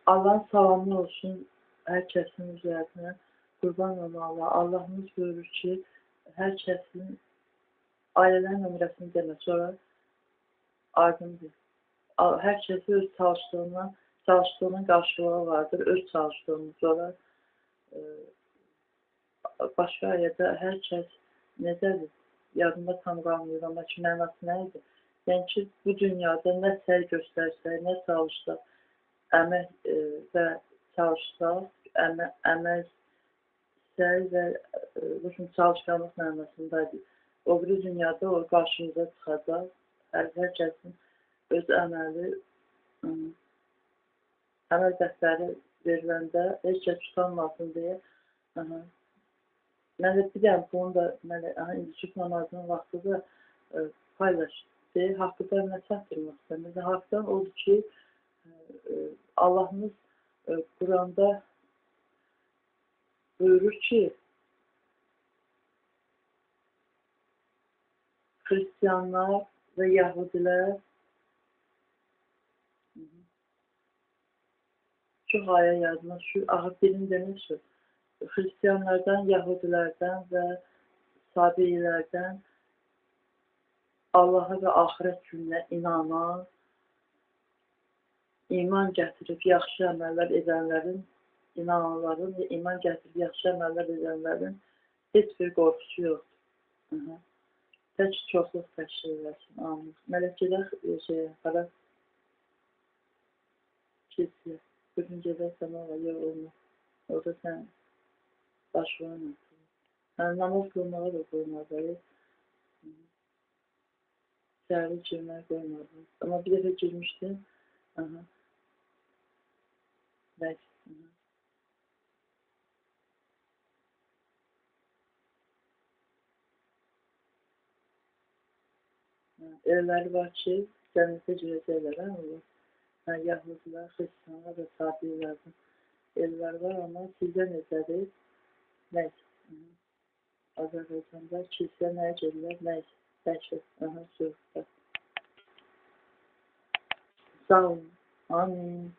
Allah'ın salamı olsun hər kəsin üzərinə. Qurban olun Allah. Allahımız buyurur ki, hər kəsin ailələrin nömrəsini demə, sonra ardındır. Hər kəsin öz çalışdığının qarşılığı vardır, öz çalışdığının sonra başqa ayədə hər kəs necədir? Yadında tam qalmıyor, amma ki, mənası nə idi? Yəni ki, bu dünyada nə səy göstərsək, nə çalışsaq, əmək və çalışsaq, əmək, səy və çalışqanlıq mənasındaydı. O biri dünyada o qarşımıza çıxacaq. Hər kəsin öz əməl dəftəri veriləndə heç kəs tutanmasın deyə. Mən də bir dənə bunu da indiki namazının vaxtıda paylaşdım. Haqqıda nə çatdırmaq istəmirəm. Haqqdan odur ki, Allahımız Quranda buyurur ki, Xristiyanlar və Yahudilər çox ayə yazmaz. Şu birini demək ki, Xristiyanlardan, Yahudilərdən və Sabiilərdən Allaha və axirət gününə inanan, iman gətirib yaxşı əməllər edənlərin, inananların və iman gətirib yaxşı əməllər edənlərin heç bir qorxusu yoxdur. Tək çoxluq təşkil edəsin. Amin. Mələkələr hara kilsiyə. Bugün gedərsən ola, yox olmaz. Orada sən başvurun. Namaz qılmağa da qoymadayız. Səhəri girməyə qoymadayız. Amma bir dəfə girmişdim. Bəlkə. Elələri var ki, cənnətə girəcəklər, olur. Yahudilər, Xristiyanlar və Sabiilərdən ellər var, amma sizdə necədir? Nəysə. Azərbaycanda kilsə nəyə gelirlər? Nəysə. Bəlkə. Sağ olun. Amin.